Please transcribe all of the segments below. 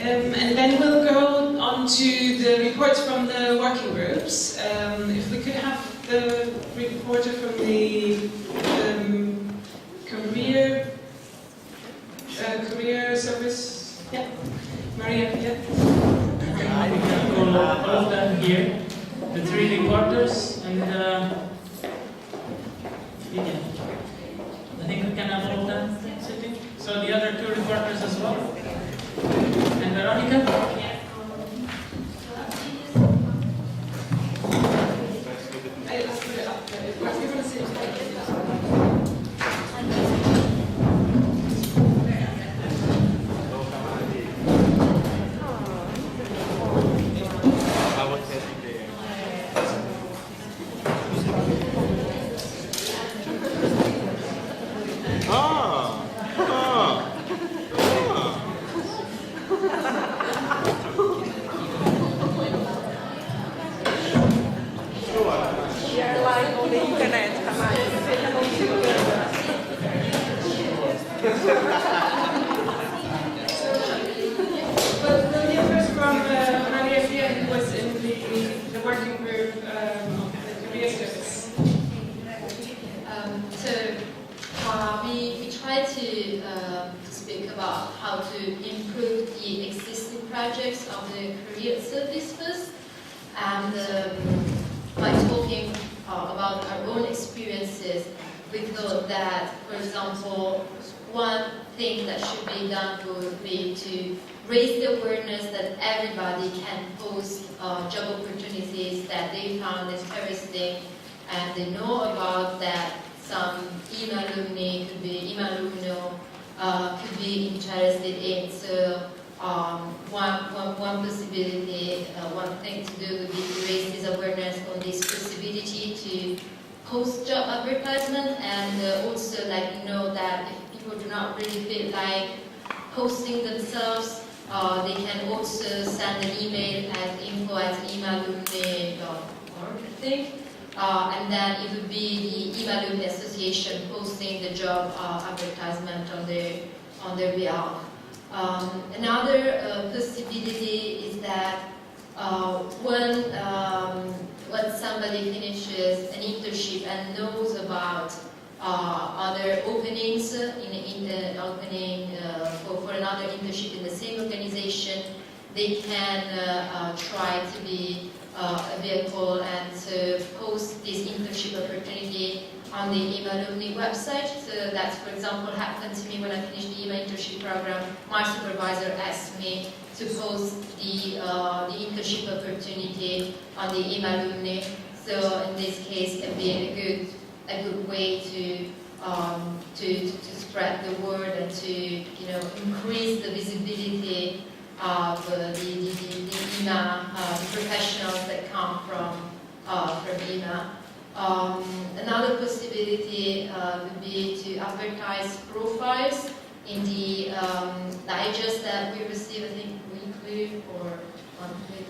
And then we'll go on to the reports from the working groups. If we could have the reporter from the career service. Yeah, Maria. Yeah. I can call all of them here, the three reporters, and yeah. I think we can have all of them sitting. So the other two reporters as well. And Veronica? We try to speak about how to improve the existing projects of the career service first, and by talking about our own experiences, we thought that, for example, one thing that should be done would be to raise the awareness that everybody can post job opportunities that they found interesting and they know about, that some E.MAlumni, could be E.MAlumni, could be interested in. So one possibility, one thing to do would be to raise this awareness on this possibility to post job advertisement, and also let you know that if people do not really feel like posting themselves, they can also send an email at info@emalumni.org, I think. And then it would be the E.MAlumni Association posting the job advertisement on their behalf. Another possibility is that when somebody finishes an internship and knows about other openings in the opening for another internship in the same organization, they can try to be a vehicle and to post this internship opportunity on the E.MAlumni website. So that, for example, happened to me when I finished the E.MA internship program. My supervisor asked me to post the internship opportunity on the E.MAlumni. So in this case, it would be a good way to spread the word and to increase the visibility of the E.MA professionals that come from E.MA. Another possibility would be to advertise profiles in the digest that we receive, I think, weekly or monthly.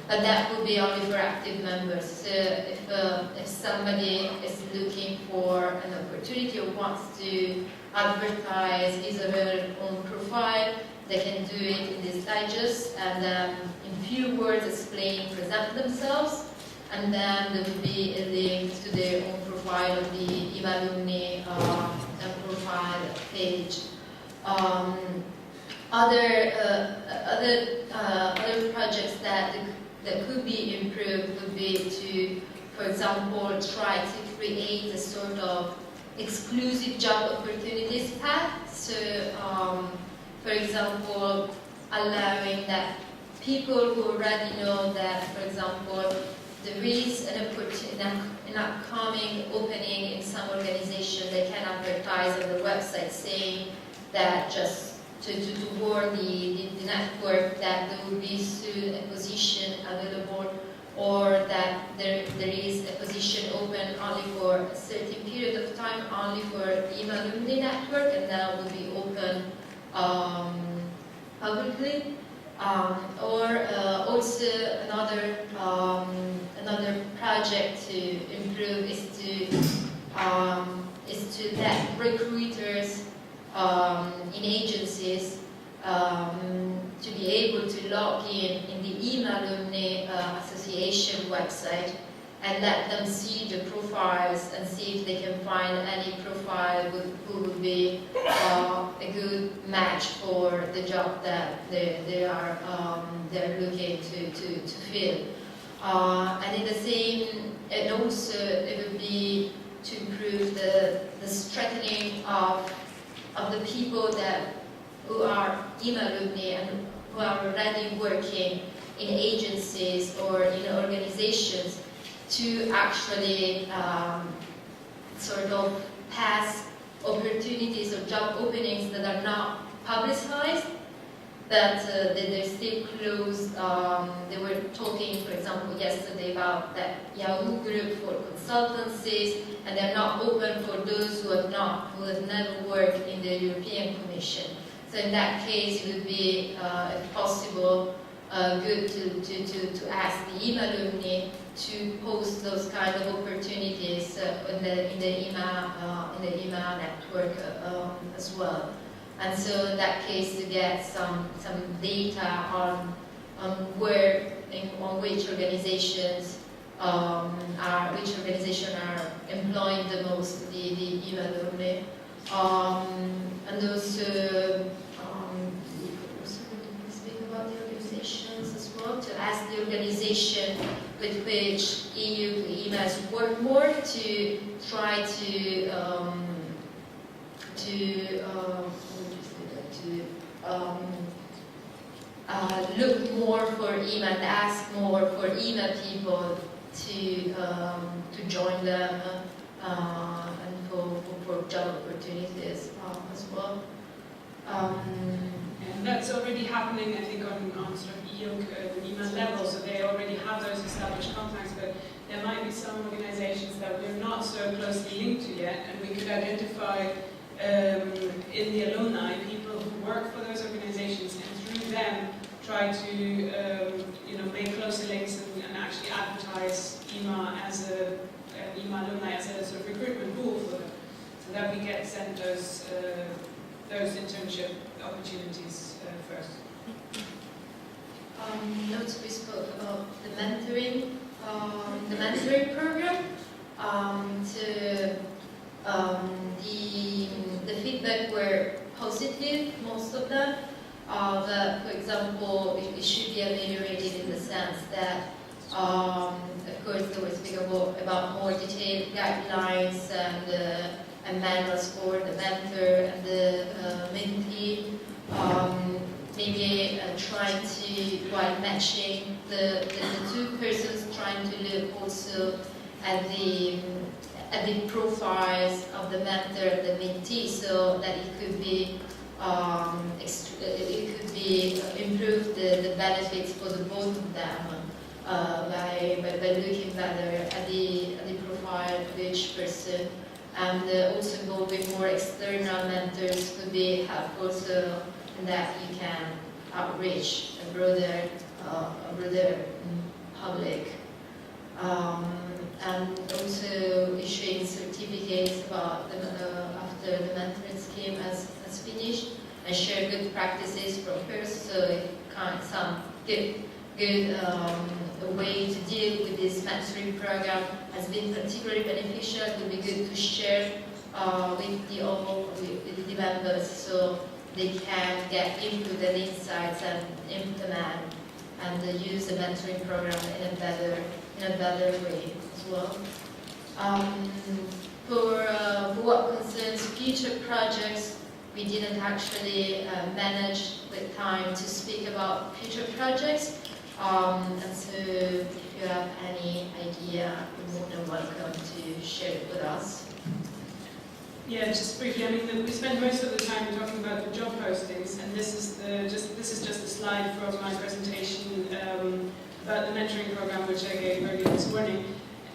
But that would be only for active members. So if somebody is looking for an opportunity or wants to advertise his or her own profile, they can do it in this digest and in few words explain, present themselves, and then there will be a link to their own profile of the E.MAlumni profile page. Other projects that could be improved would be to, for example, try to create a sort of exclusive job opportunities path. So, for example, allowing that people who already know that, for example, there is an upcoming opening in some organization, they can advertise on the website saying that just to warn the network that there will be soon a position available, or that there is a position open only for a certain period of time, only for the E.MAlumni network, and that will be open publicly. Or also another project to improve is to let recruiters in agencies to be able to log in the E.MAlumni Association website and let them see the profiles and see if they can find any profile who would be a good match for the job that they're looking to fill. And in the same, and also it would be to improve the strengthening of the people who are E.MAlumni and who are already working in agencies or in organizations to actually sort of pass opportunities or job openings that are not publicized, that they're still closed. They were talking, for example, yesterday about that Yahoo group for consultancies, and they're not open for those who have never worked in the European Commission. So in that case, it would be, if possible, good to ask the E.MAlumni to post those kind of opportunities in the E.MA network as well. And so in that case, to get some data on which organizations are employing the most the E.MAlumni, and also speak about the organizations as well, to ask the organization with which E.MAs work more to try to look more for E.MA and ask more for E.MA people to join them and for job opportunities as well. And that's already happening, I think, on sort of E.MA level, so they already have those established contacts, but there might be some organizations that we're not so closely linked to yet, and we could identify in the alumni people who work for those organizations, and through them try to make closer links and actually advertise E.MA as E.MAlumni as a sort of recruitment pool for them, so that we get sent those internship opportunities first. Notes we spoke about the mentoring program. The feedback were positive, most of them. That, for example, it should be ameliorated in the sense that, of course, they were speaking about more detailed guidelines and manuals for the mentor and the mentee. Maybe trying to, while matching the two persons, trying to look also at the profiles of the mentor and the mentee, so that it could be improve the benefits for the both of them by looking better at the profile of each person, and also involving more external mentors could be helpful, so that you can outreach a broader public. And also issuing certificates about after the mentoring scheme has finished, and share good practices from first, so if some good way to deal with this mentoring program has been particularly beneficial, it would be good to share with the members, so they can get input and insights and implement and use the mentoring program in a better way as well. For what concerns future projects, we didn't actually manage with time to speak about future projects. And so if you have any idea, you're more than welcome to share it with us. Yeah, just briefly, I mean, we spent most of the time talking about the job postings, and this is just a slide from my presentation about the mentoring program, which I gave earlier this morning.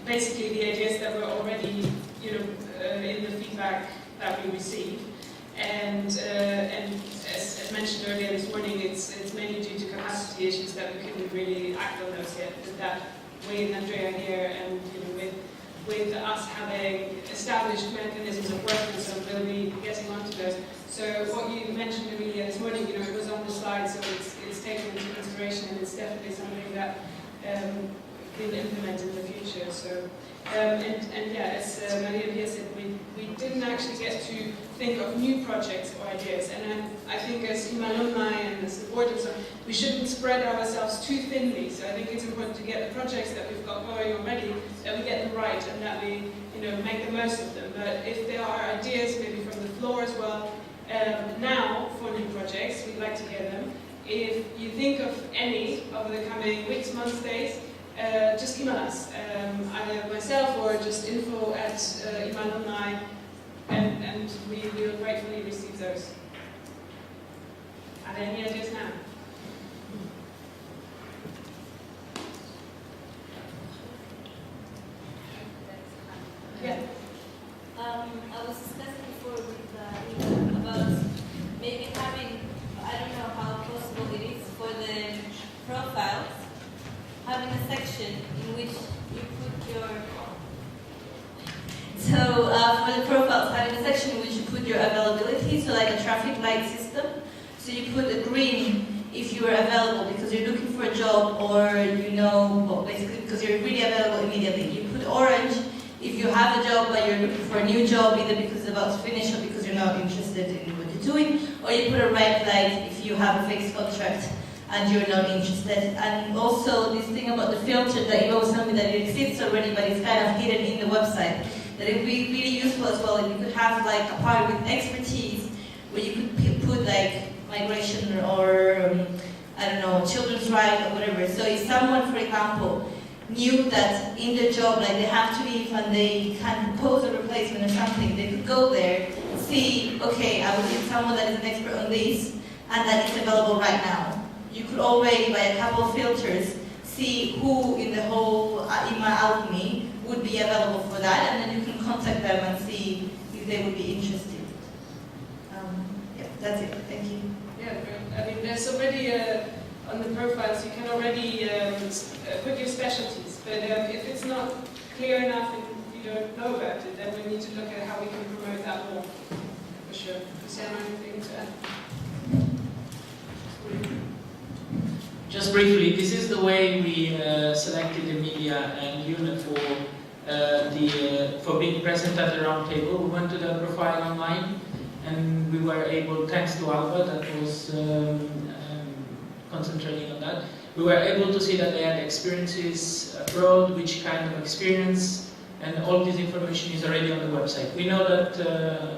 Basically, the idea is that we're already, in the feedback that we receive, and as mentioned earlier this morning, it's mainly due to capacity issues that we couldn't really act on those yet. But that with Andrea here and with with us having established mechanisms of working, so we'll be getting onto those. So what you mentioned, Emilia, this morning, it was on the slide, so it's taken into consideration, and it's definitely something that will implement in the future. So, and yeah, as Maria Pia said, we didn't actually get to think of new projects or ideas, and I think as E.MAlumni and as the board and so on, we shouldn't spread ourselves too thinly. So I think it's important to get the projects that we've got going already, that we get them right, and that we make the most of them. But if there are ideas, maybe from the floor as well, now for new projects, we'd like to hear them. If you think of any over the coming weeks, months, days, just email us, either myself or just info@E.MAlumni, and we will gratefully receive those. Are there any ideas now? Yeah. I was discussing before with Ina about maybe having, I don't know how possible it is for the profiles, having a section in which you put your, for the profiles, having a section in which you put your availability, so like a traffic light system. So you put a green if you are available because you're looking for a job, or well, basically because you're really available immediately. You put orange if you have a job but you're looking for a new job, either because it's about to finish or because you're not interested in what you're doing, or you put a red light if you have a fixed contract and you're not interested. And also this thing about the filter that you always tell me that it exists already, but it's kind of hidden in the website, that it would be really useful as well if you could have like a part with expertise where you could put like migration or I don't know, children's rights or whatever. So if someone, for example, knew that in their job, like they have to leave and they can propose a replacement or something, they could go there, see, okay, I would need someone that is an expert on this and that is available right now. You could already, by a couple of filters, see who in the whole E.MAlumni would be available for that, and then you can contact them and see if they would be interested. Yeah, that's it. Thank you. Yeah, I mean, there's already on the profiles, you can already put your specialties, but if it's not clear enough and you don't know about it, then we need to look at how we can promote that more, for sure. Is there anything to add? Just briefly, this is the way we selected the media and unit for being present at the round table. We went to the profile online, and we were able, thanks to Alba that was concentrating on that, we were able to see that they had experiences abroad, which kind of experience, and all this information is already on the website. We know that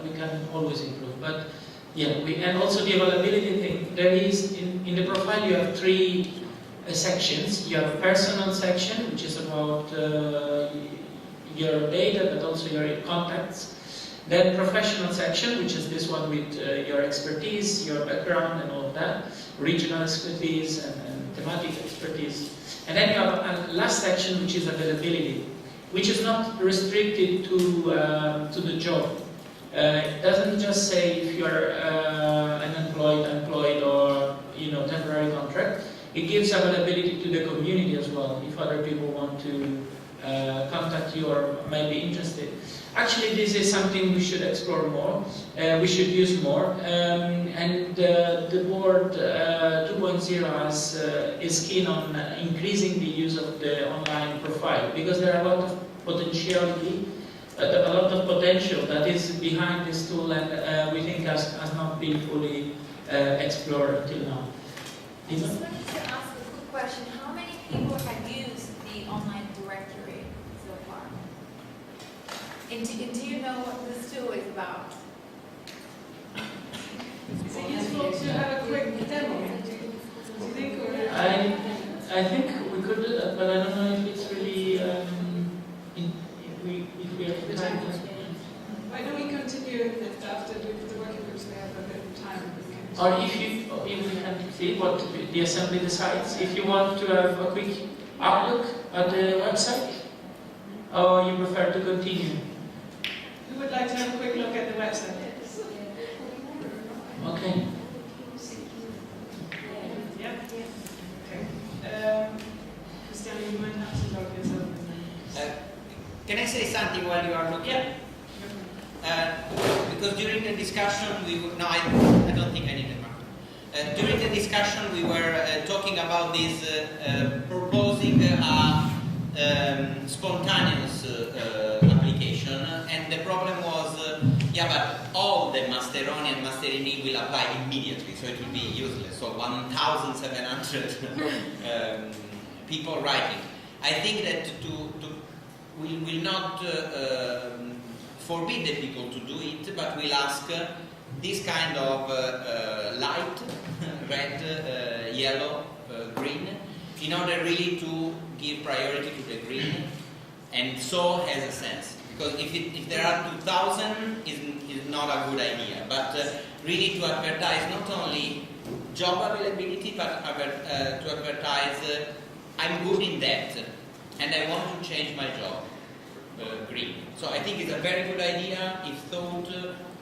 we can always improve, but yeah, and also the availability thing. There is, in the profile you have three sections. You have a personal section, which is about your data, but also your contacts. Then professional section, which is this one with your expertise, your background and all of that, regional expertise and thematic expertise. And then you have a last section, which is availability, which is not restricted to the job. It doesn't just say if you're unemployed or temporary contract. It gives availability to the community as well, if other people want to contact you or might be interested. Actually, this is something we should explore more, we should use more, and the board 2.0 is keen on increasing the use of the online profile, because there are a lot of potentiality, a lot of potential that is behind this tool, and we think has not been fully explored until now. I just wanted to ask a quick question. How many people have used the online directory so far? And do you know what this tool is about? Is it useful to have a quick demo? Do you think? Or I think we could do that, but I don't know if it's really if we have time. why don't we continue after the working groups? We have a bit of time. Or if we can see what the assembly decides, if you want to have a quick outlook at the website, or you prefer to continue? Who would like to have a quick look at the website? Okay. Yeah. Okay. Christiane, you might have to log yourself in. Can I say say something while you are looking? Because during the discussion we were, no, I don't think I need a marker. During the discussion we were talking about this proposing a spontaneous application, and the problem was, yeah, but all the Masteroni and Masterini will apply immediately, so it will be useless. So 1,700 people writing. I think that we will not forbid the people to do it, but we'll ask this kind of light, red, yellow, green, in order really to give priority to the green, and so has a sense. Because if there are 2,000, is not a good idea. But really to advertise not only job availability, but to advertise I'm good in that, and I want to change my job. Green. So I think it's a very good idea if thought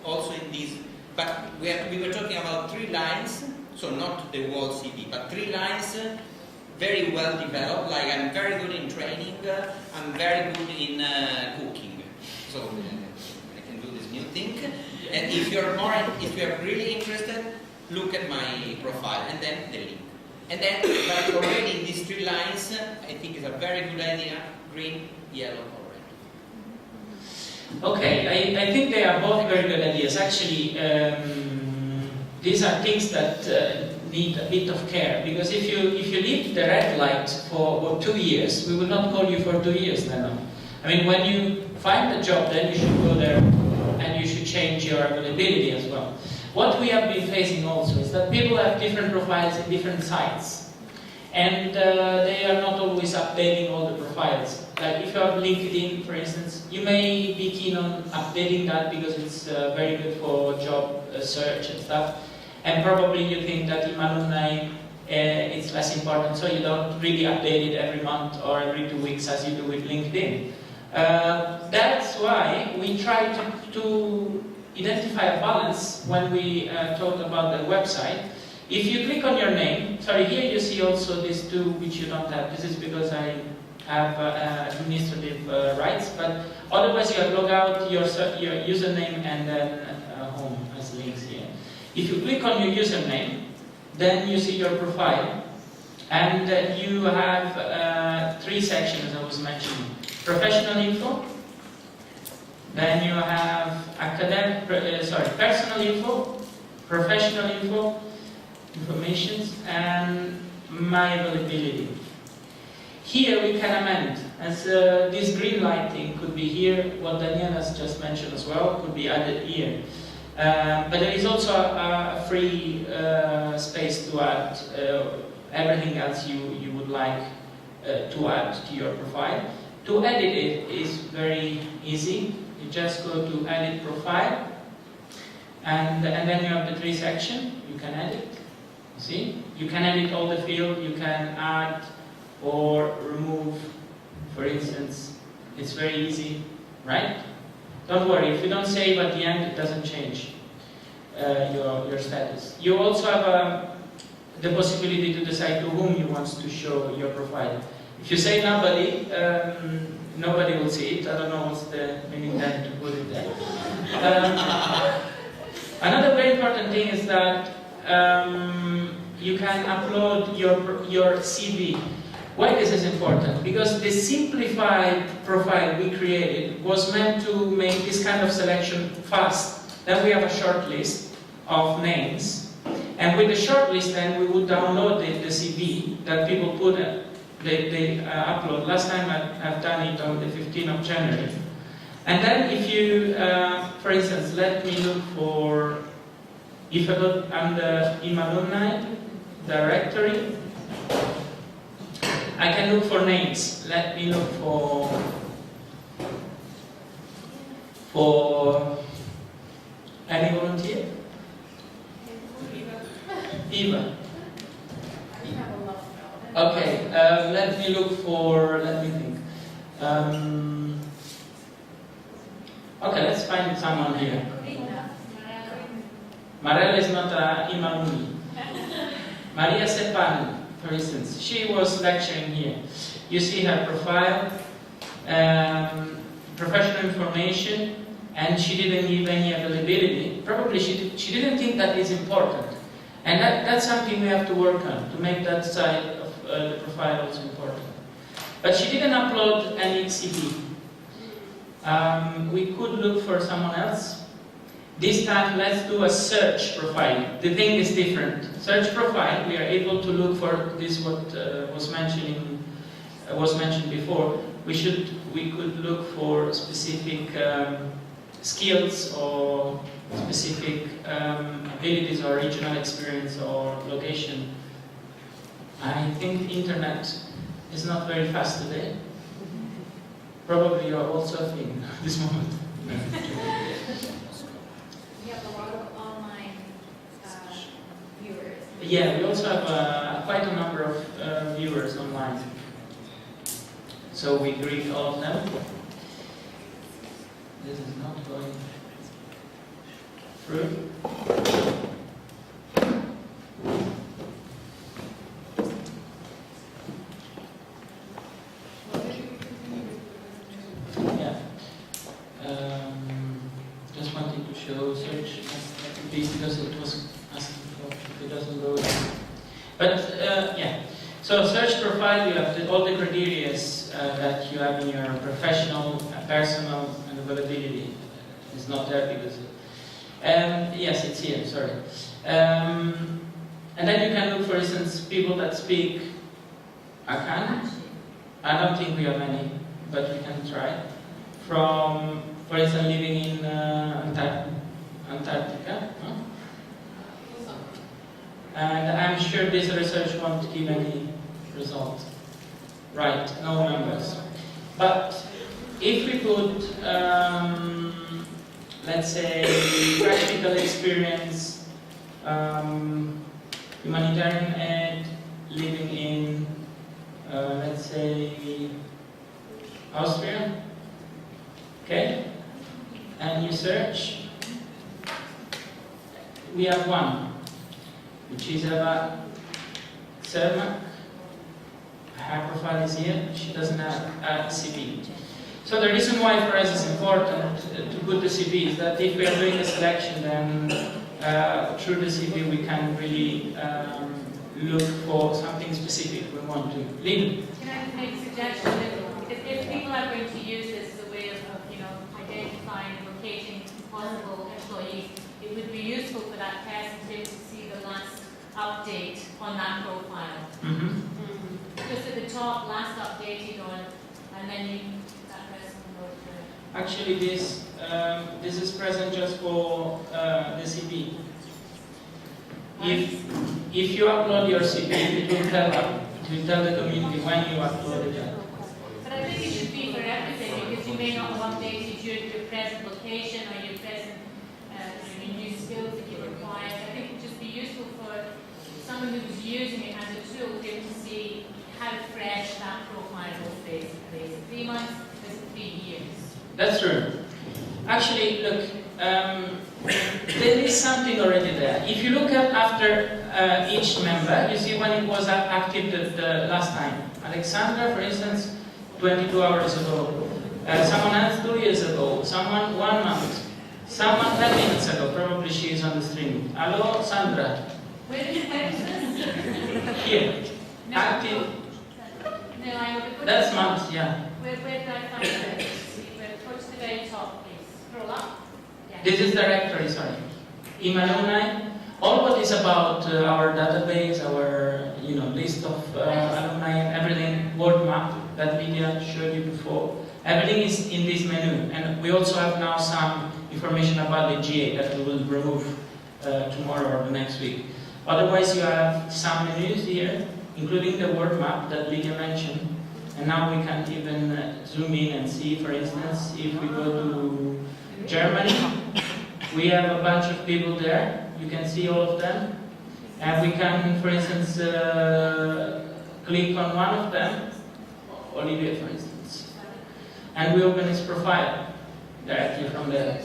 also in this. But we were talking about 3 lines, so not the whole CV, but 3 lines. Very well developed, like I'm very good in training, I'm very good in cooking, so I can do this new thing. And if you're really interested, look at my profile and then the link. And then, but already in these 3 lines, I think it's a very good idea: green, yellow, or red. Okay, I think they are both very good ideas. Actually, these are things that need a bit of care, because if you leave the red light for 2 years, we will not call you for 2 years then. I mean, when you find a job, then you should go there and you should change your availability as well. What we have been facing also is that people have different profiles in different sites, and they are not always updating all the profiles. Like if you have LinkedIn, for instance, you may be keen on updating that because it's very good for job search and stuff. And probably you think that E.MAlumni it's less important, so you don't really update it every month or every 2 weeks as you do with LinkedIn. That's why we try to identify a balance when we talk about the website. If you click on your name, sorry, here you see also these 2 which you don't have. This is because I have administrative rights, but otherwise you have log out your username and then home as links here. If you click on your username, then you see your profile, and you have 3 sections I was mentioning. Professional info, then you have personal info, professional info, informations, and my availability. Here we can amend, as this green lighting could be here, what Daniela's just mentioned as well, could be added here. But there is also a free space to add everything else you would like to add to your profile. To edit it is very easy. You just go to edit profile, and then you have the 3 sections. You can edit. See? You can edit all the fields. You can add or remove, for instance. It's very easy, right? Don't worry, if you don't save at the end, it doesn't change your status. You also have the possibility to decide to whom you want to show your profile. If you say nobody, nobody will see it. I don't know what's the meaning then to put it there. Another very important thing is that you can upload your CV. Why this is important? Because the simplified profile we created was meant to make this kind of selection fast. Then we have a short list of names, and with the short list then we would download the CV that people put they upload. Last time I've done it on the 15th of January. And then if you, for instance, let me look for, if I go under E.MAlumni directory, I can look for names. Let me look for any volunteer? Eva. Okay, let me look for, let me think. Okay, let's find someone here. Marella is not E.MAlumni. Maria Sepani, for instance, she was lecturing here. You see her profile. professional information, and she didn't give any availability. Probably she didn't think that is important. And that's something we have to work on, to make that side of the profile also important. But she didn't upload any CV. We could look for someone else. This time, let's do a search profile. The thing is different. Search profile, we are able to look for this. What was mentioned before. We could look for specific skills or specific abilities or regional experience or location. I think internet is not very fast today. Probably you are also a thing at this moment. We have a lot of online viewers. Yeah, we also have quite a number of viewers online. So we greet all of them. This is not going through. Yeah. Just wanted to show search because it was asking for if it doesn't go. But yeah. So search profile, you have all the criteria that you have in your professional, personal, and availability. It's not there because yes, it's here, sorry. And then you can look, for instance, people that speak Akan. I don't think we have any, but we can try. From, for instance, living in Antarctica. Huh? And I'm sure this research won't give any result. Right, no members. But if we put, let's say, practical experience, humanitarian aid, living in, let's say, Austria, okay? And you search, we have one, which is about Surmame. Her profile is here. She doesn't have a CV. So the reason why for us it's important to put the CV is that if we are doing a selection, then through the CV we can really look for something specific we want to. Lynn? Can I make a suggestion that if people are going to use this as a way of identifying and locating possible employees, it would be useful for that person to see the last update on that profile. Mm-hmm. Just at the top, last updated on, and then that person will go through. Actually, this is present just for the CV. If you upload your CV, it will tell the community when you uploaded it. But I think it should be for everything, because you may not have updated your present location or your present your new skills that you require. I think it would just be useful for someone who's using it as a tool to see how fresh that profile was basically. Is it 3 months? Is it 3 years? That's true. Actually, look, there is something already there. If you look at after each member, you see when it was active the last time. Alexandra, for instance, 22 hours ago. Someone else 2 years ago. Someone 1 month. Someone 10 minutes ago. Probably she is on the stream. Hello, Sandra. Where is this? Here. No. Active. No, I would put That's months, yeah. Where do I find it? Go to the very top, please. Scroll up. Yeah. This is directory, sorry. E.MAlumni. All what is about our database, our list of alumni and everything, word map that Lydia showed you before. Everything is in this menu, and we also have now some information about the GA that we will remove tomorrow or the next week. Otherwise, you have some menus here, including the word map that Lydia mentioned. And now we can even zoom in and see, for instance, if we go to Germany, we have a bunch of people there. You can see all of them. And we can, for instance, click on one of them, Olivia, for instance. And we open his profile directly from there.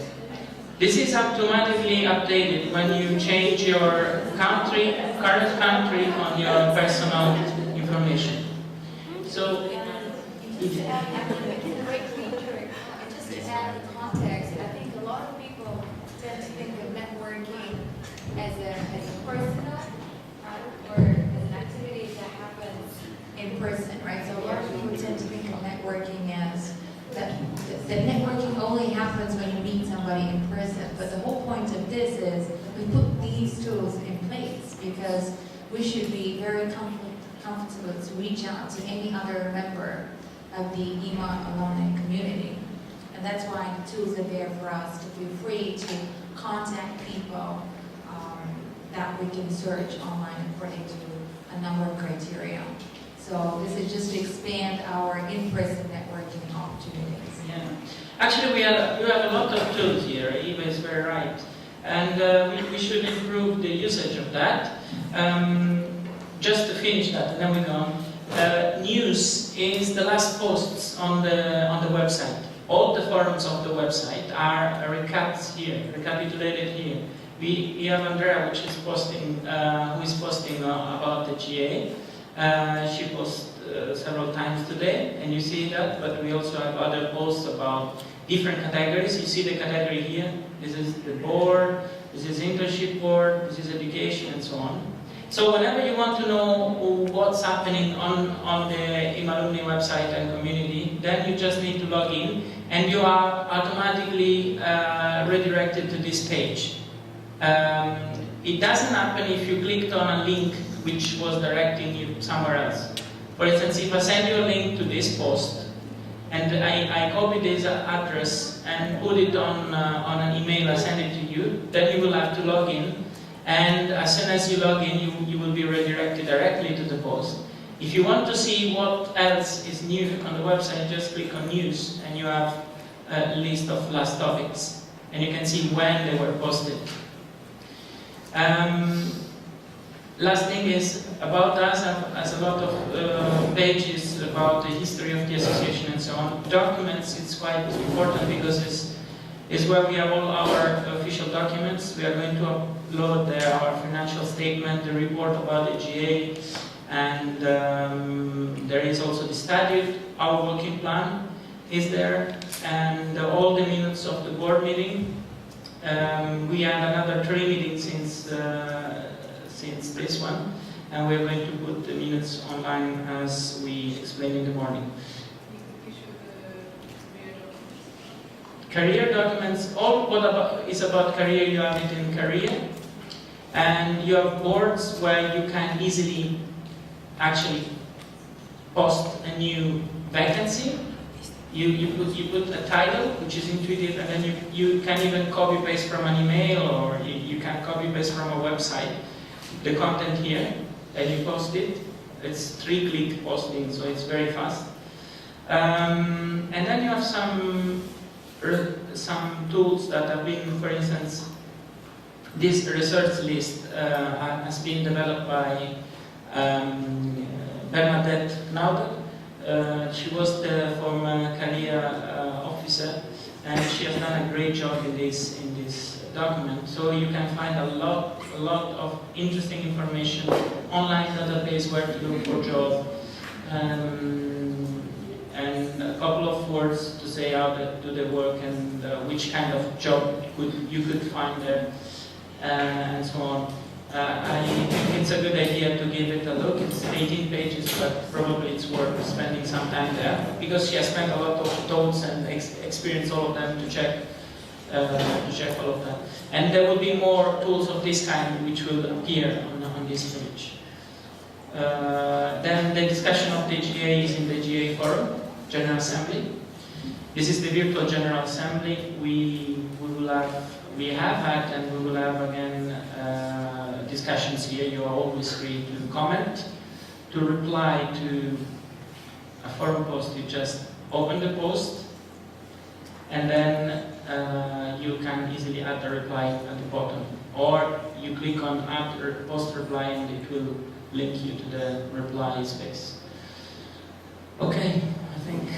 This is automatically updated when you change your country, current country on your personal information. So, Just because we should be very comfortable to reach out to any other member of the E.MA alumni community. And that's why the tools are there for us to feel free to contact people that we can search online according to a number of criteria. So this is just to expand our in-person networking opportunities. Yeah. Actually, we have a lot of tools here. Eva is very right. And we should improve the usage of that. Just to finish that, and then we go on. News is the last posts on the website. All the forums of the website are recapped here, recapitulated here. We have Andrea, which is posting, who is posting about the GA. She posts several times today, and you see that. But we also have other posts about different categories. You see the category here. This is the board. This is internship board. This is education, and so on. So whenever you want to know what's happening on the E.MAlumni website and community, then you just need to log in, and you are automatically redirected to this page. It doesn't happen if you clicked on a link which was directing you somewhere else. For instance, if I send you a link to this post, and I copy this address and put it on an email, I send it to you, then you will have to log in. And as soon as you log in, you will be redirected directly to the post. If you want to see what else is new on the website, just click on news, and you have a list of last topics. And you can see when they were posted. Last thing is about us, as a lot of pages about the history of the association and so on. Documents, it's quite important because it's where we have all our official documents. We are going to upload our financial statement, the report about the GA, and there is also the statute. Our working plan is there, and all the minutes of the board meeting. We had another 3 meetings since this one, and we're going to put the minutes online as we explained in the morning. Career documents, all what is about career, you have it in career, and you have boards where you can easily actually post a new vacancy. You put a title which is intuitive, and then you can even copy paste from an email, or you can copy paste from a website the content here, and you post it. It's 3-click posting, so it's very fast. And then you have some tools that have been, for instance, this research list has been developed by Bernadette Naudel. She was the former career officer, and she has done a great job in this document. So you can find a lot of interesting information, online database where to look for job, and a couple of words to say how to do the work and which kind of job you could find there, and so on. I think it's a good idea to give it a look. It's 18 pages, but probably it's worth spending some time there, because she has spent a lot of thoughts and experienced all of them to check all of that. And there will be more tools of this kind which will appear on this page. Then the discussion of the GA is in the GA forum, General Assembly. This is the virtual General Assembly. We have had and we will have again discussions here. You are always free to comment, to reply to a forum post. You just open the post, and then you can easily add a reply at the bottom, or you click on add post reply and it will link you to the reply space. Okay, I think.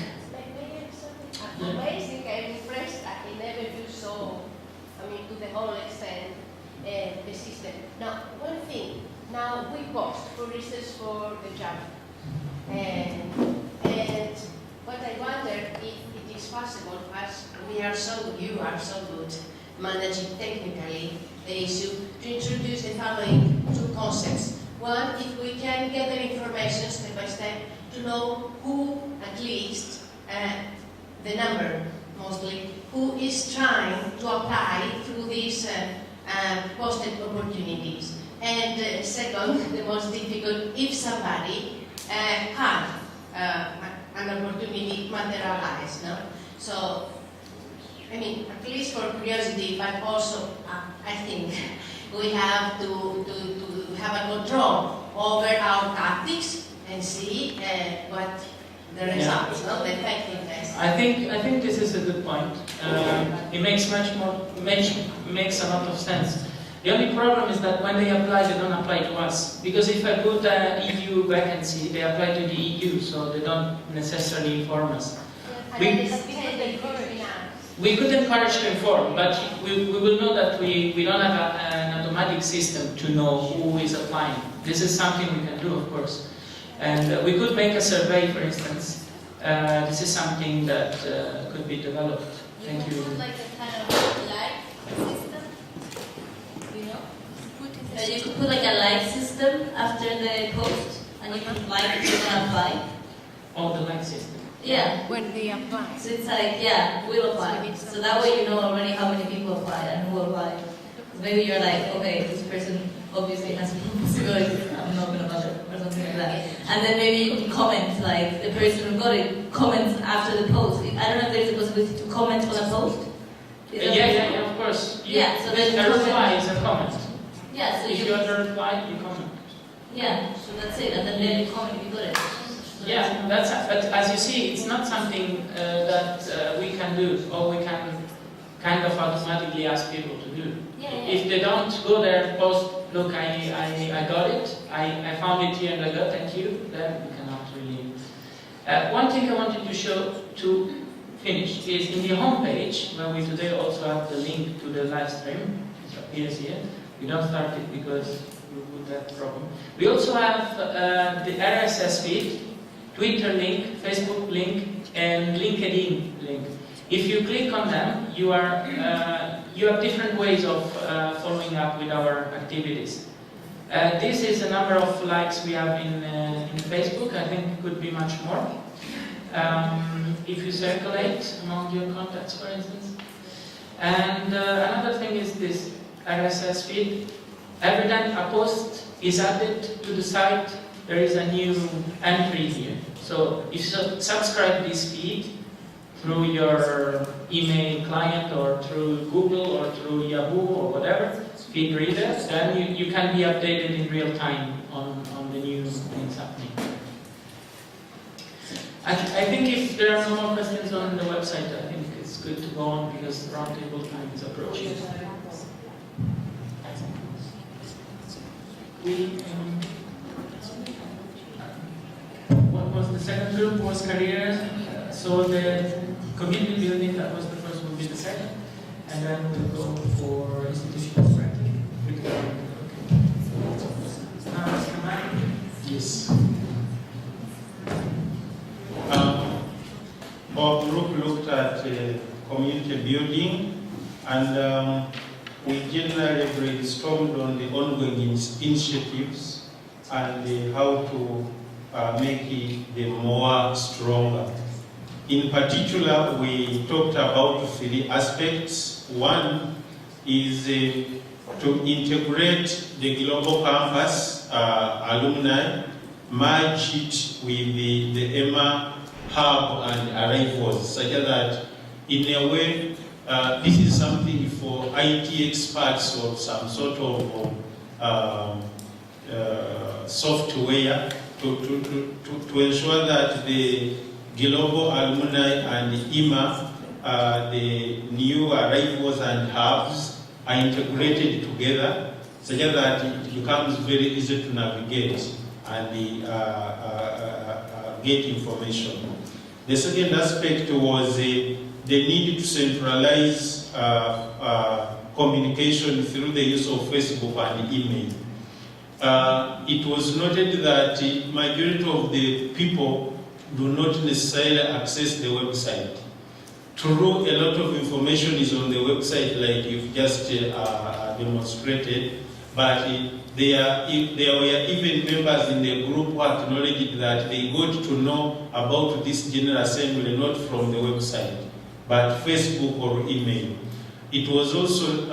Amazing, I'm impressed. I never do so, to the whole extent, the system. Now, one thing, now we post, for instance, for the job. And what I wonder if it is possible, as you are so good managing technically the issue, to introduce the following 2 concepts. One, if we can gather information step by step to know who, at least, the number mostly, who is trying to apply through these posted opportunities. And second, the most difficult, if somebody can an opportunity materialize, no? So, I mean, at least for curiosity, but also, I think we have to have a control over our tactics and see what the results, no? The effectiveness. I think this is a good point. It makes makes a lot of sense. The only problem is that when they apply, they don't apply to us. Because if I put an EU vacancy, they apply to the EU, so they don't necessarily inform us. We could encourage to inform, but we will know that we don't have an automatic system to know who is applying. This is something we can do, of course. And we could make a survey, for instance. This is something that could be developed. Thank you. Like a kind of like system, you know? You could put like a like system after the post, and you can like if you want to apply. Oh, the like system. Yeah. When they apply. So it's like, yeah, we'll apply. So that way you know already how many people apply and who applied. Maybe you're like, okay, this person obviously has possibilities, I'm not gonna bother, or something like that. And then maybe you can comment, like the person who got it comments after the post. I don't know if there's a possibility to comment on a post. Yeah, of course. So there's a reply is a comment. Yeah, so if you want to reply, you comment. Yeah, so that's it, and then you comment if you got it. Yeah, but as you see, it's not something that we can do, or we can kind of automatically ask people to do. If they don't go there, post, look, I got it, I found it here and I got, thank you, then we cannot really. One thing I wanted to show, to finish, is in the homepage, where we today also have the link to the live stream, it appears here. We don't start it because we would have a problem. We also have the RSS feed, Twitter link, Facebook link, and LinkedIn link. If you click on them, you have different ways of following up with our activities. This is the number of likes we have in Facebook. I think it could be much more. If you circulate among your contacts, for instance. And another thing is this RSS feed. Every time a post is added to the site, there is a new entry here. So if you subscribe this feed through your email client or through Google or through Yahoo or whatever, feed reader, then you can be updated in real time on the new things happening. I think if there are no more questions on the website, I think it's good to go on because the roundtable time is approaching. What was the second group was careers, so the community building, that was the first, will be the second, and then we'll go for institutional strategy. Yes. Our group looked at community building, and we generally brainstormed on the ongoing initiatives and how to make them more stronger. In particular, we talked about 3 aspects. One is to integrate the global campus alumni, merge it with the E.MA hub and arrivals, such that in a way this is something for IT experts or some sort of software to ensure that the global alumni and E.MA, the new arrivals and hubs are integrated together, such that it becomes very easy to navigate and get information. The second aspect was the need to centralize communication through the use of Facebook and email. It was noted that the majority of the people do not necessarily access the website. True, a lot of information is on the website, like you've just demonstrated, but there were even members in the group who acknowledged that they got to know about this General Assembly not from the website, but Facebook or email. It was also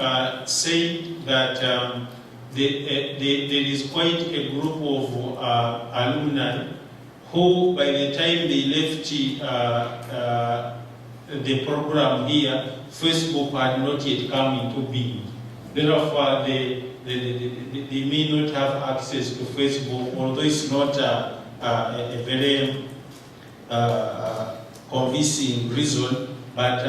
said that there is quite a group of alumni who, by the time they left the program here, Facebook had not yet come into being. Therefore, they may not have access to Facebook, although it's not a very convincing reason, but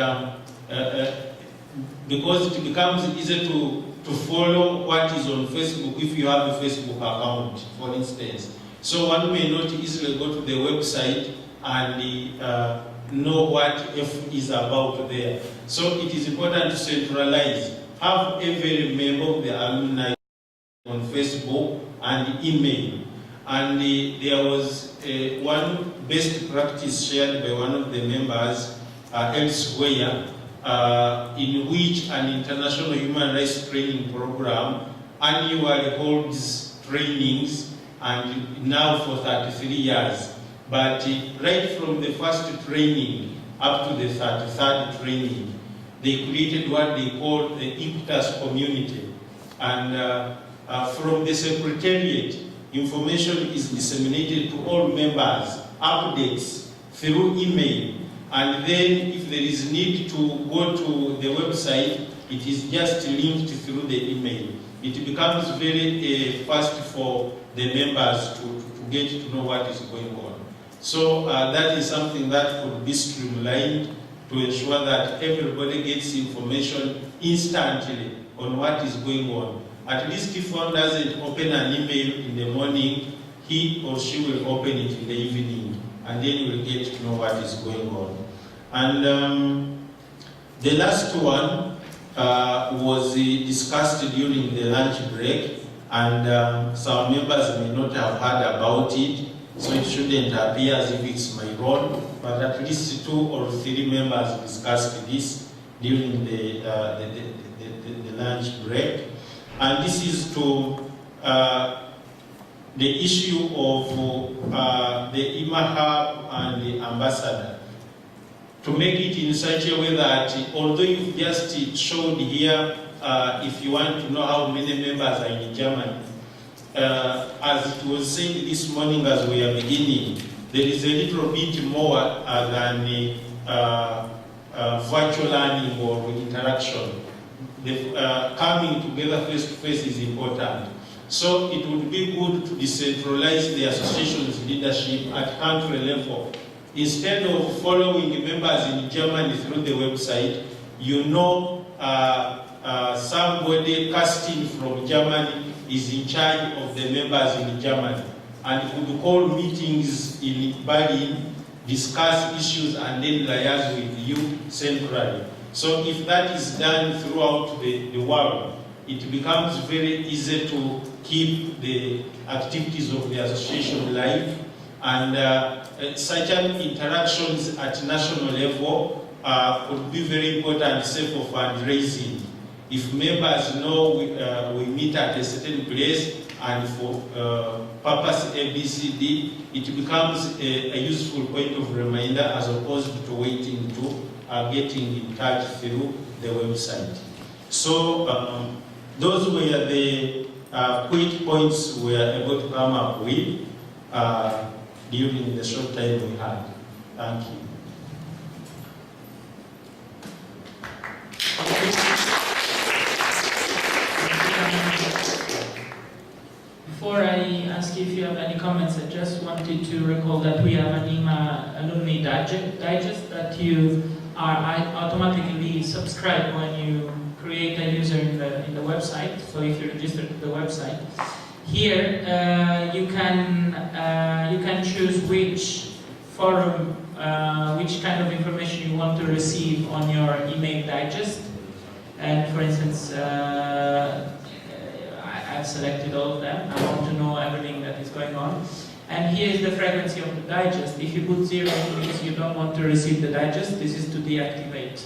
because it becomes easier to follow what is on Facebook if you have a Facebook account, for instance. So one may not easily go to the website and know what F is about there. So it is important to centralize. Have every member of the alumni on Facebook and email. And there was one best practice shared by one of the members elsewhere, in which an international human rights training program annually holds trainings, and now for 33 years. But right from the first training up to the 33rd training, they created what they call the impetus community. And from the secretariat, information is disseminated to all members, updates through email. And then if there is need to go to the website, it is just linked through the email. It becomes very fast for the members to get to know what is going on. So that is something that could be streamlined to ensure that everybody gets information instantly on what is going on. At least if one doesn't open an email in the morning, he or she will open it in the evening, and then you will get to know what is going on. And the last one was discussed during the lunch break, and some members may not have heard about it, so it shouldn't appear as if it's my role, but at least 2 or 3 members discussed this during the lunch break. And this is to the issue of the E.MA Hub and the ambassador. To make it in such a way that, although you've just showed here, if you want to know how many members are in Germany, as it was said this morning as we are beginning, there is a little bit more than virtual learning or interaction. Coming together face to face is important. So it would be good to decentralize the association's leadership at country level. Instead of following members in Germany through the website, you know somebody casting from Germany is in charge of the members in Germany, and would call meetings in Berlin, discuss issues, and then liaise with you centrally. So if that is done throughout the world, it becomes very easy to keep the activities of the association live, and such interactions at national level could be very important, say, for fundraising. If members know we meet at a certain place and for purpose ABCD, it becomes a useful point of reminder as opposed to waiting to getting in touch through the website. So those were the quick points we were able to come up with during the short time we had. Thank you. Before I ask you if you have any comments, I just wanted to recall that we have an E.MA Alumni Digest that you are automatically subscribed when you create a user in the website. So if you register to the website, here you can choose which forum, which kind of information you want to receive on your email digest. And for instance, I've selected all of them. I want to know everything that is going on. And here is the frequency of the digest. If you put 0, it means you don't want to receive the digest. This is to deactivate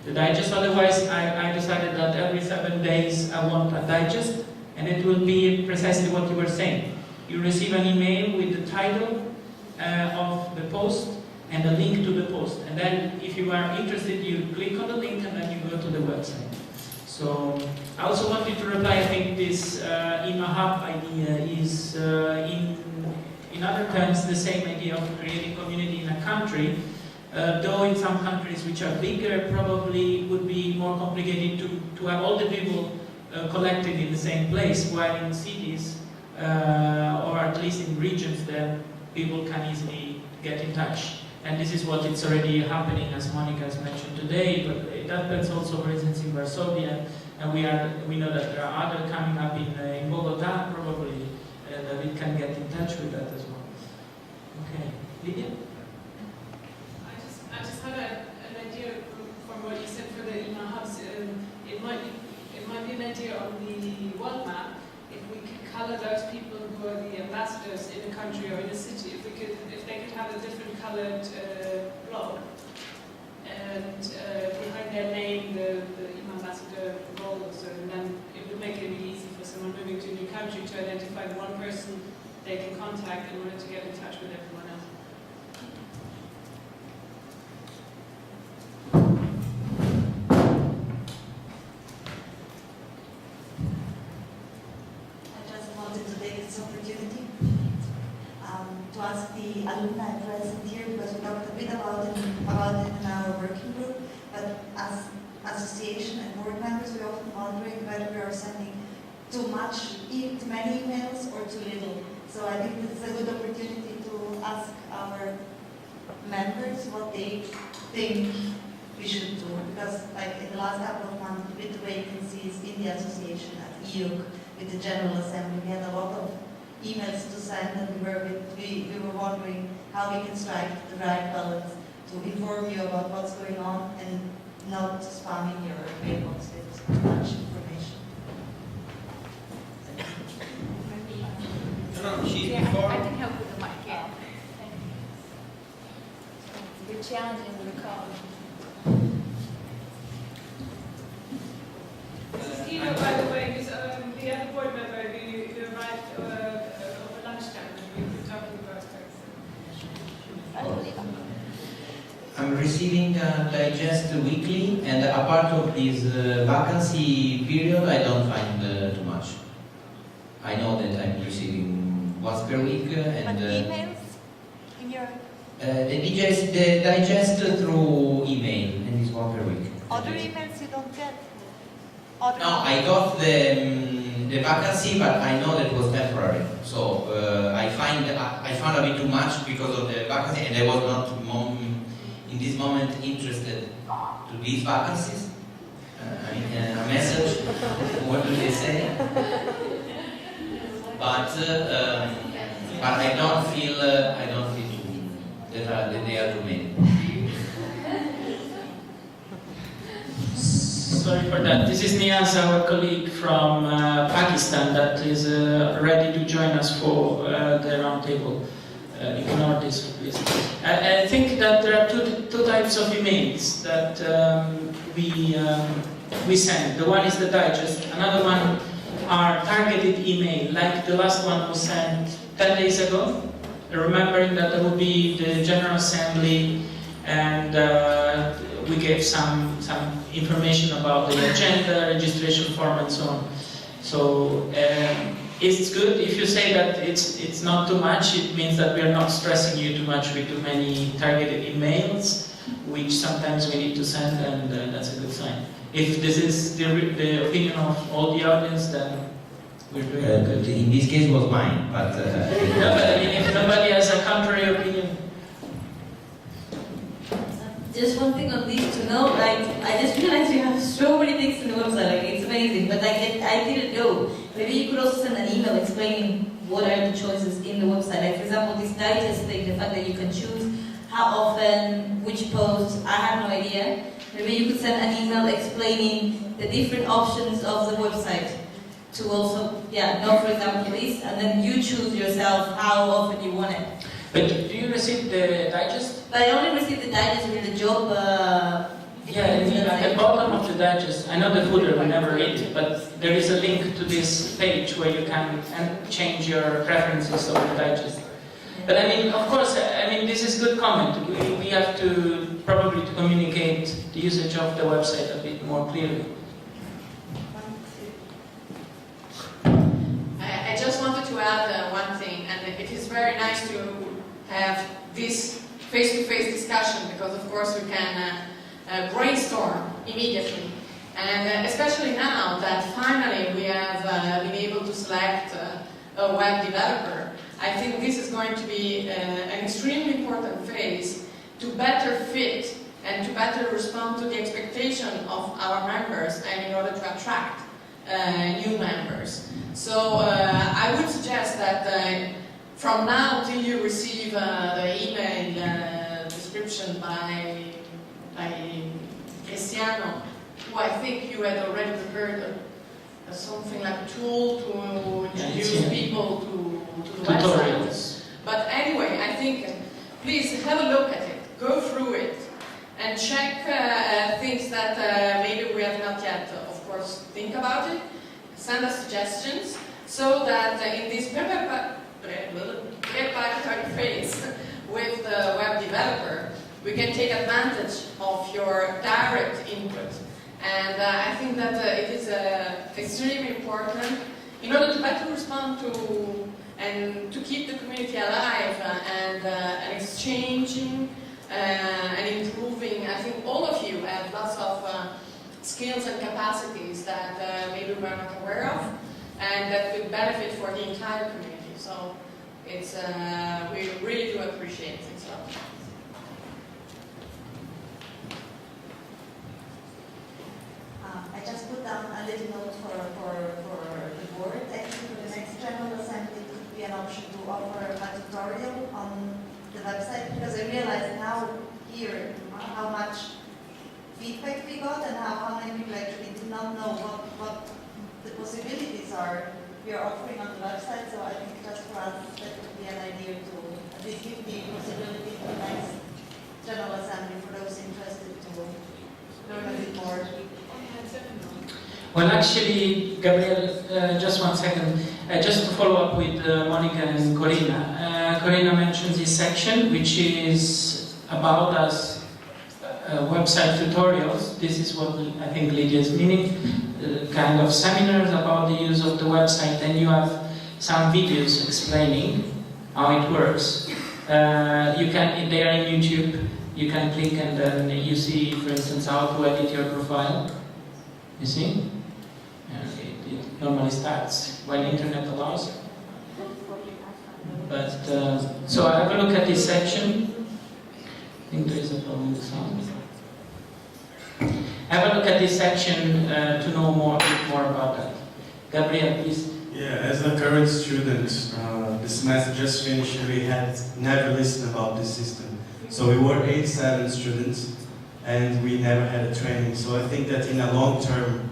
the digest. Otherwise, I decided that every 7 days I want a digest, and it will be precisely what you were saying. You receive an email with the title of the post and a link to the post. And then if you are interested, you click on the link and then you go to the website. So So I also wanted to reply, I think this E.MA Hub idea is in other terms the same idea of creating community in a country, though in some countries which are bigger probably would be more complicated to have all the people collected in the same place, while in cities or at least in regions then people can easily get in touch. And this is what it's already happening, as Monica has mentioned today, but it happens also, for instance, in Varsovia, and we know that there are other coming up in Bogota, probably, that we can get in touch with that as well. Okay, Lydia? I just had an idea from what you said for the E.MA hubs. It might be an idea on the world map if we could colour those people who are the ambassadors in a country or in a city. If they could have a different coloured block, and behind their name the E.MA ambassador role, so then it would make it really easy for someone moving to a new country to identify the one person they can contact in order to get in touch with everyone else. I just wanted to take this opportunity to ask the alumni present here, because we talked a bit about it in our working group, but as association and board members, we're often wondering whether we are sending too many emails or too little. So I think this is a good opportunity to ask our members what they think we should do, because like in the last couple of months, with the vacancies in the association at EUC, with the General Assembly, we had a lot of emails to send, and we were wondering how we can strike the right balance to inform you about what's going on and not spamming your mailbox with too much information. No, she's Yeah, before. I can help with the mic, yeah. You're challenging the record. Steve, by the way, is the other board member who arrived over lunchtime, and we were talking about her. I'm receiving Digest weekly, and a part of this vacancy period I don't find too much. I know that I'm receiving once per week, and emails in your the digest through email, and it's one per week. other emails you don't get? No, I got the vacancy, but I know that was temporary. So I found a bit too much because of the vacancy, and I was not in this moment interested to these vacancies. I mean, a message. What do they say? But I don't feel that they are too many. Sorry for that. This is Niaz, our colleague from Pakistan, that is ready to join us for the roundtable. Ignore this, please. I think that there are two types of emails that we send. The one is the digest. Another one are targeted email, like the last one was sent 10 days ago, remembering that there would be the General Assembly, and we gave some information about the agenda, registration form, and so on. So it's good if you say that it's not too much. It means that we are not stressing you too much with too many targeted emails, which sometimes we need to send, and that's a good sign. If this is the opinion of all the audience, then we're doing good. In this case, it was mine, but No, but I mean, if nobody has a contrary opinion. Just one thing on these to know, like, I just realized you have so many things in the website, like, it's amazing, but I didn't know. Maybe you could also send an email explaining what are the choices in the website. Like, for example, this digest thing, the fact that you can choose how often, which posts, I have no idea. Maybe you could send an email explaining the different options of the website to also, know, for example, this, and then you choose yourself how often you want it. But do you receive the digest? But I only received the digest with the job. At the bottom of the digest, I know the footer, we never read it, but there is a link to this page where you can change your preferences of the digest. But I mean, of course, this is good comment. We have to probably communicate the usage of the website a bit more clearly. very nice to have this face-to-face discussion because, of course, we can brainstorm immediately. And especially now that finally we have been able to select a web developer, I think this is going to be an extremely important phase to better fit and to better respond to the expectation of our members and in order to attract new members. So I would suggest that from now till you receive the email description by Cristiano, who I think you had already prepared something like a tool to introduce people to the website. But anyway, I think please have a look at it, go through it, and check things that maybe we have not yet, of course, think about it. Send us suggestions so that in this preparatory phase with the web developer, we can take advantage of your direct input. And I think that it is extremely important in order to better respond to and to keep the community alive and exchanging and improving. I think all of you have lots of skills and capacities that maybe we're not aware of and that will benefit for the entire community. So it's we really do appreciate it. So. I just put down a little note for the board. Actually, for the next General Assembly, it could be an option to offer a tutorial on the website, because I realize now here how much feedback we got and how many people actually do not know what the possibilities are we are offering on the website. So I think just for us that would be an idea to at least give the possibility to the next General Assembly for those interested to learn a bit more. Well, actually, Gabriel, just one second. Just to follow up with Monica and Corina. Corina mentioned this section, which is about us website tutorials. This is what I think Lydia is meaning. Kind of seminars about the use of the website, and you have some videos explaining how it works. You can, they are in YouTube. You can click and then you see, for instance, how to edit your profile. You see? It normally starts when internet allows. But so I have a look at this section. I think there is a problem with the sound. Have a look at this section to know a bit more about that. Gabriel, please. Yeah, as a current student, this semester just finished, we had never listened about this system. So we were 87 students, and we never had a training. So I think that in a long term,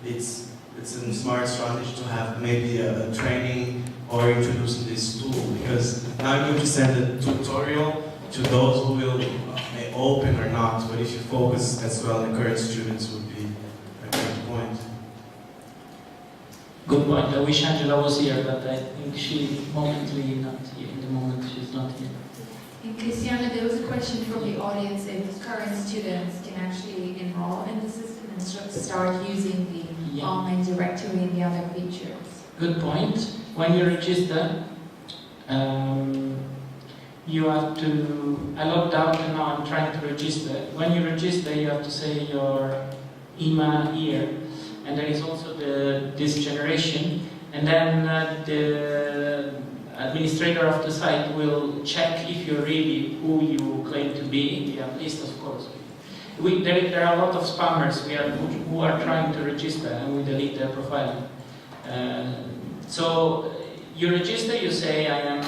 it's a smart strategy to have maybe a training or introducing this tool, because now I'm going to send a tutorial to those who will may open or not, but if you focus as well on the current students would be a good point. Good point. I wish Angela was here, but I think she momentarily not here. In the moment she's not here. And Cristiano, there was a question from the audience if current students can actually enroll in the system and start using the online directory and the other features. Good point. When you register, you have to, I logged out and now I'm trying to register. When you register, you have to say your E.MA year, and there is also this generation, and then the administrator of the site will check if you're really who you claim to be. We have a list, of course. There are a lot of spammers who are trying to register, and we delete their profile. So you register, you say I am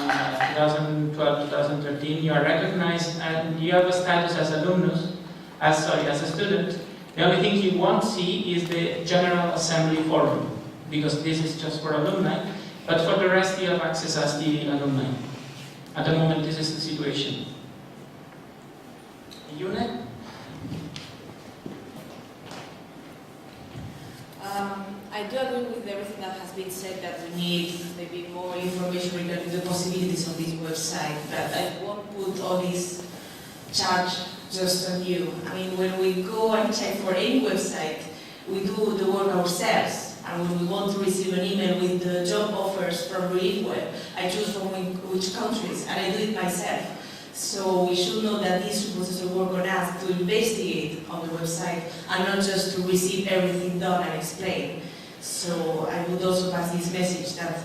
2012, 2013, you are recognized, and you have a status as alumnus, as a student. The only thing you won't see is the General Assembly forum, because this is just for alumni, but for the rest you have access as the alumni. At the moment this is the situation. Yune? I do agree with everything that has been said, that we need maybe more information regarding the possibilities of this website, but I won't put all this charge just on you. I mean, when we go and check for any website, we do the work ourselves, And when we want to receive an email with the job offers from Relief Web, I choose from which countries, and I do it myself. So we should know that these repositories work on us to investigate on the website and not just to receive everything done and explain. So I would also pass this message that,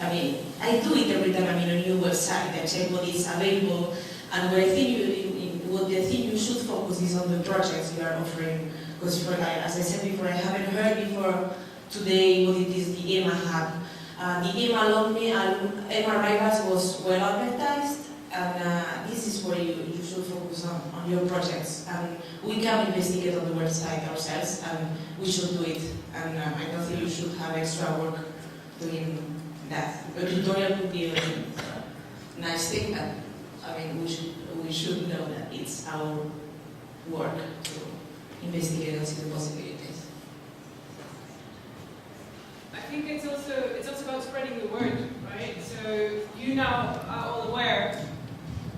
I mean, I do it every time I'm in a new website. I check what is available, and what I think you should focus is on the projects you are offering. Because as I said before, I haven't heard before today what it is the E.MA Hub. The E.MAlumni and E.MA Rivals was well advertised, and this is where you should focus on your projects. And we can investigate on the website ourselves, and we should do it. And I don't think you should have extra work doing that. A tutorial would be a nice thing, but I mean, we should know that it's our work to investigate and see the possibilities. I think it's also about spreading the word, right? So you now are all aware.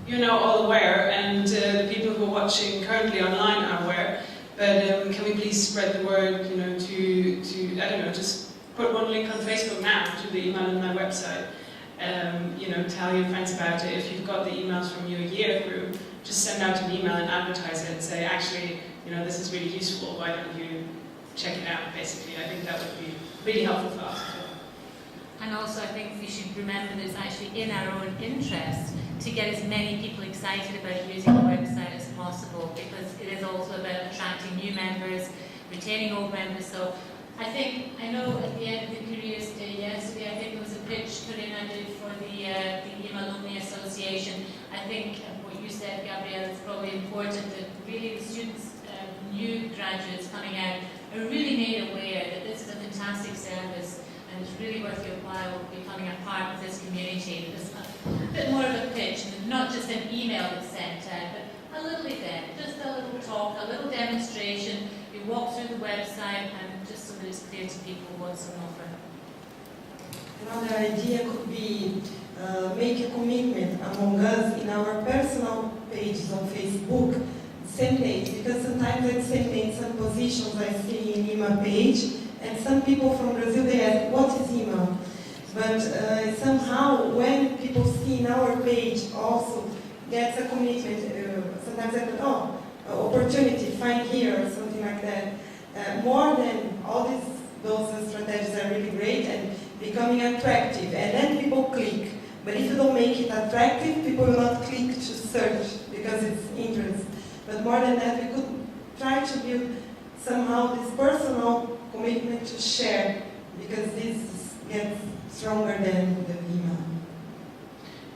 You're now all aware, and the people who are watching currently online are aware. But can we please spread the word? You know, to I don't know, just put one link on Facebook now to the E.MAlumni website. You know, tell your friends about it. If you've got the emails from your year group, just send out an email and advertise it and say, actually, you know, this is really useful. Why don't you check it out? Basically, I think that would be really helpful for us. And also, I think we should remember that it's actually in our own interest to get as many people excited about using the website as possible, because it is also about attracting new members, retaining old members. So I know at the end of the Curious Day yesterday, I think there was a pitch Karina did for the E.MAlumni Association. I think what you said, Gabrielle, is probably important that really the students, new graduates coming out, are really made aware that this is a fantastic service and it's really worth your while becoming a part of this community. There's a bit more of a pitch, and not just an email that's sent out, but a little event, just a little talk, a little demonstration. You walk through the website, and just so that it's clear to people what's on offer. Another idea could be make a commitment among us in our personal pages on Facebook, same page, because sometimes at the same page, some positions I see in E.MA page, and some people from Brazil, they ask, what is E.MA? But somehow, when people see in our page also, that's a commitment. Sometimes I thought, opportunity, find here, or something like that. More than all those strategies are really great and becoming attractive, and then people click. But if you don't make it attractive, people will not click to search because it's interest. But more than that, we could try to build somehow this personal commitment to share, because this gets stronger than the E.MA.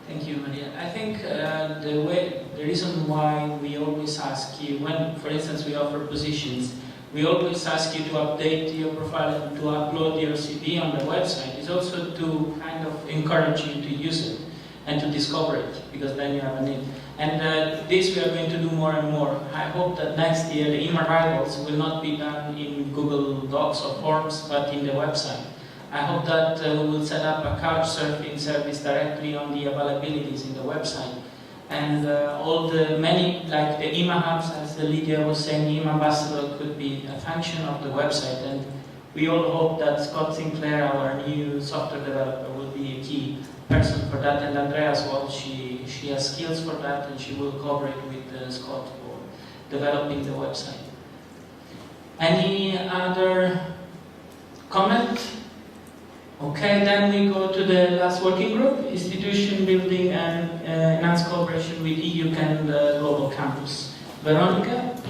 Thank you, Maria. I think the reason why we always ask you, when, for instance, we offer positions, we always ask you to update your profile and to upload your CV on the website, is also to kind of encourage you to use it and to discover it, because then you have a need. And this we are going to do more and more. I hope that next year the E.MA Rivals will not be done in Google Docs or Forms, but in the website. I hope that we will set up a couch surfing service directly on the availabilities in the website. And all the many, like the E.MA hubs, as the Lydia was saying, E.MA Ambassador could be a function of the website. And we all hope that Scott Sinclair, our new software developer, will be a key person for that. And Andrea as well, she has skills for that, and she will cooperate with Scott for developing the website. Any other comment? Okay, then we go to the last working group, institution building and enhanced cooperation with EU and Global Campus. Veronica?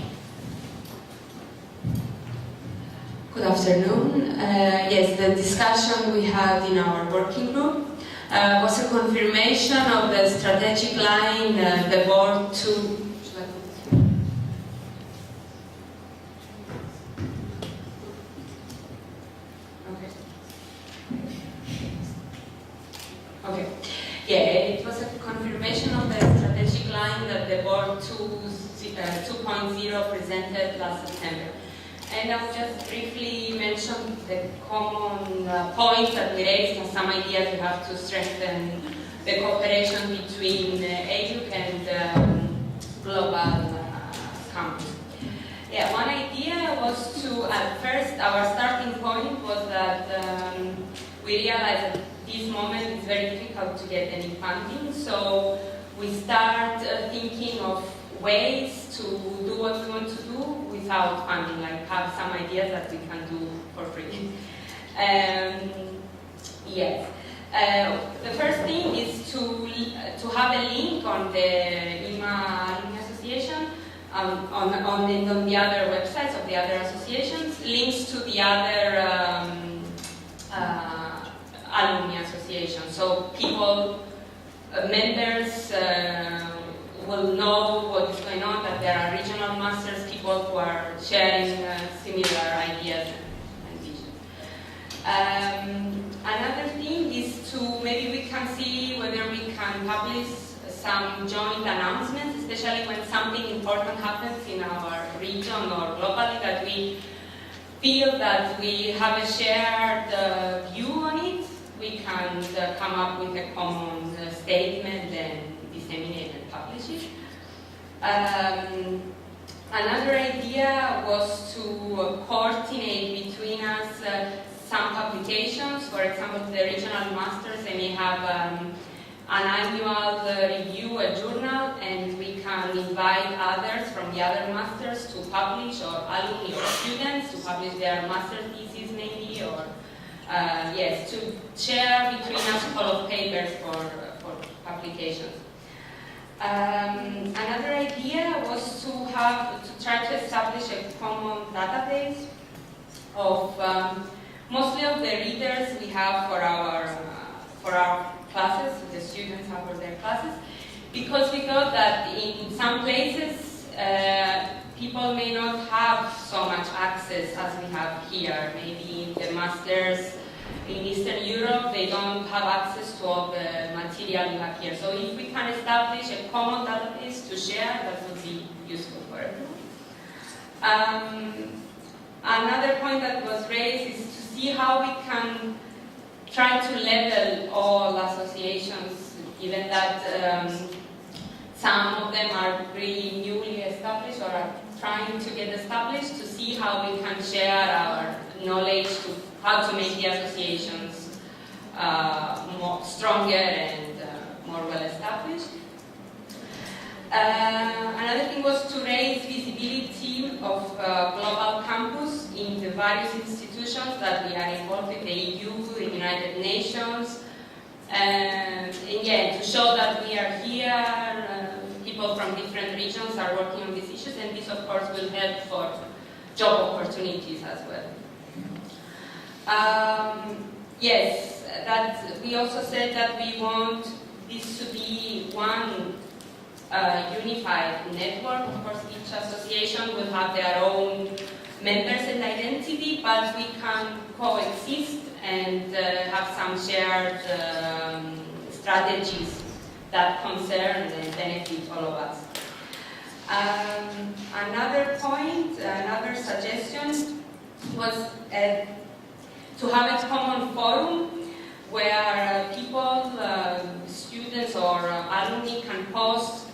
Good afternoon. Yes, the discussion we had in our working group was a confirmation of the strategic line the board to. Okay. Yeah, it was a confirmation of the strategic line that the board 2.0 presented last September. And I will just briefly mention the common points that we raised and some ideas we have to strengthen the cooperation between EDUC and Global Campus. Yeah, one idea was to, at first, our starting point point was that we realized at this moment it's very difficult to get any funding, so we start thinking of ways to do what we want to do without funding, like have some ideas that we can do for free. Yes. The first thing is to have a link on the E.MAlumni Association, on the other websites of the other associations, links to the other alumni associations. So people, members will know what is going on, that there are regional masters, people who are sharing similar ideas and visions. Another thing is to, maybe we can see whether we can publish some joint announcements, especially when something important happens in our region or globally, that we feel that we have a shared view on it. We can come up with a common statement and disseminate and publish it. Another idea was to coordinate between us some publications. For example, the regional masters, they may have an annual review, a journal, and we can invite others from the other masters to publish, or alumni or students to publish their master thesis maybe, or yes, to share between us a couple of papers for publications. Another idea was to try to establish a common database of mostly of the readers we have for our classes, the students have for their classes, because we thought that in some places people may not have so much access as we have here. Maybe in the masters in Eastern Europe, they don't have access to all the material we have here. So if we can establish a common database to share, that would be useful for everyone. Another point that was raised is to see how we can try to level all associations, given that some of them are really newly established or are trying to get established, to see how we can share our knowledge to how to make the associations more stronger and more well established. Another thing was to raise visibility of global campus in the various institutions that we are involved with, the EU, the United Nations, and again, to show that we are here, people from different regions are working on these issues, and this of course will help for job opportunities as well. Yes, that we also said that we want this to be one unified network. Of course, each association will have their own members and identity, but we can coexist and have some shared strategies that concern and benefit all of us. Another point, another suggestion was to have a common forum where people, students or alumni can post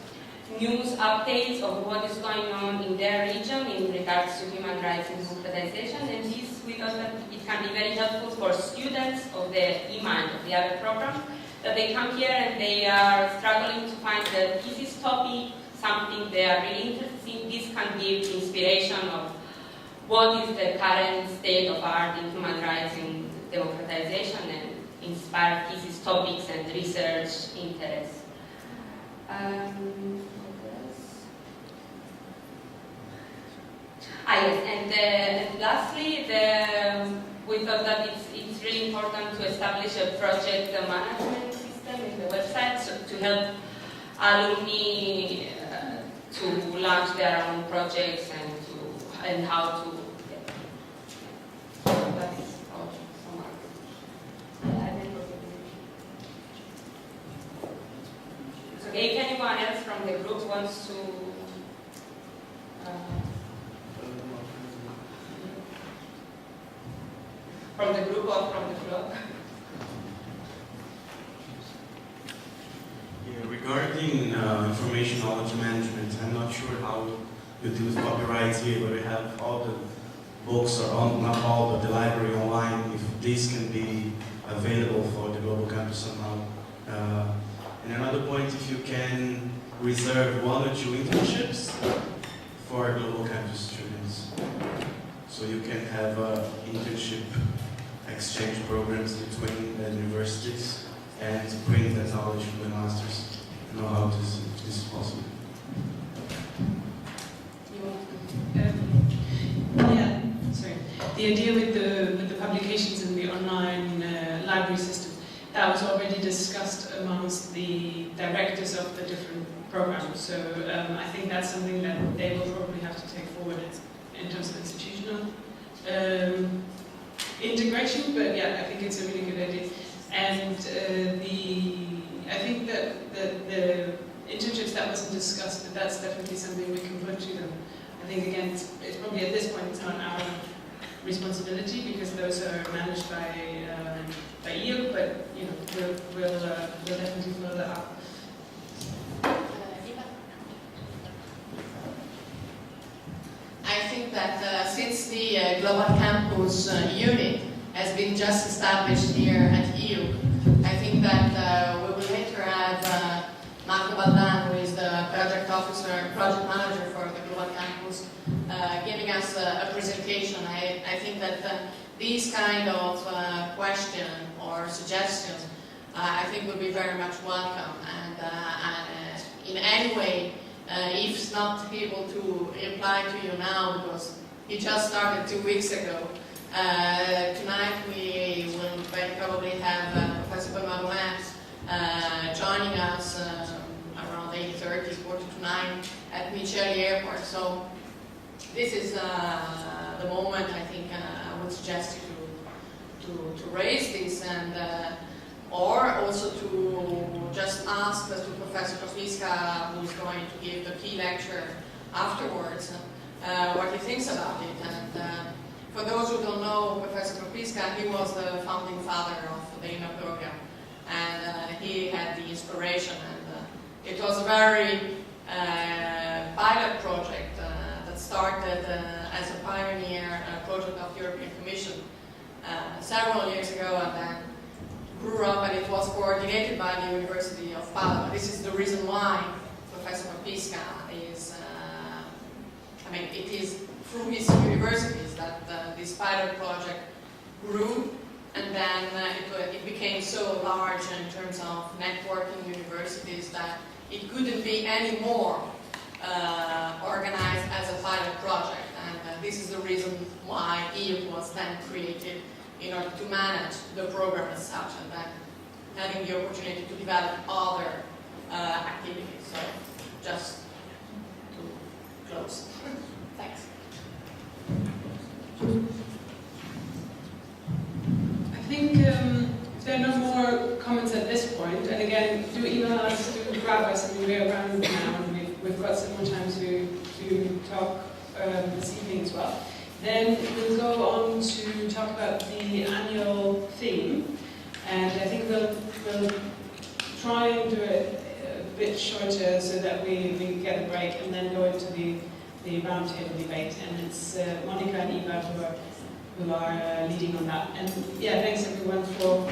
news updates of what is going on in their region in regards to human rights and democratization, and this, we thought that it can be very helpful for students of the E.MA and of the other programs, that they come here and they are struggling to find the thesis topic, something they are really interested in. This can give inspiration of what is the current state of art in human rights and democratization, and inspire thesis topics and research interests. Yes, and lastly, we thought that it's really important to establish a project management system in the website, so to help alumni to launch their own projects and how to. That's all. Okay, if anyone else from the group wants to. From the group or from the floor? Yeah, regarding information knowledge management, I'm not sure how you deal with copyrights here, but we have all the books, or not all, but the library online these can be available for the Global Campus somehow. And another point, if you can reserve 1 or 2 internships for Global Campus students. So you can have internship exchange programs between the universities and bring that knowledge from the masters. Know how this is possible. Yeah, sorry. The idea with the publications and the online library system, that was already discussed amongst the directors of the different programs. So I think that's something that they will probably have to take forward in terms of institutional integration. But yeah, I think it's a really good idea. And I think that the internships that wasn't discussed, but that's definitely something we can put to them. I think again, it's probably at this point it's not our responsibility because those are managed by E.MA, but you know we'll definitely follow that up. I think that since the Global Campus unit has been just established here at EU, I think that we will later have Marco Baldan, who is the project manager for the Global Campus, giving us a presentation. I think that these kind of questions or suggestions, I think will be very much welcome. And in any way, if it's not able to reply to you now, because it just started 2 weeks ago, tonight we will very probably have Professor E.MAlumni joining us around 8:30, 8:45 at Micheli Airport. So this is the moment I think I would suggest you to raise this, and or also to just ask to Professor Kofiska, who is going to give the key lecture afterwards, what he thinks about it. And for those who don't know Professor Kofiska, he was the founding father of the E.MA program, and he had the inspiration, and it was a very pilot project that started as a pioneer project of the European Commission several years ago, and then grew up, and it was coordinated by the University of Padua. This is the reason why Professor Kofiska is, it is through his universities that this pilot project grew, and then it became so large in terms of networking universities that it couldn't be any more organized as a pilot project. And this is the reason why EU was then created, in order to manage the program as such, and then having the opportunity to develop other activities. So just to close. Thanks. I think if there are no more comments at this point, and again, do email us, do grab us. I mean, we're around now, and we've got some more time to talk this evening as well. Then we'll go on to talk about the annual theme, and I think we'll try and do it a bit shorter so that we get a break, and then go into the roundtable debate. And it's Monica and Eva who are leading on that. And yeah, thanks everyone for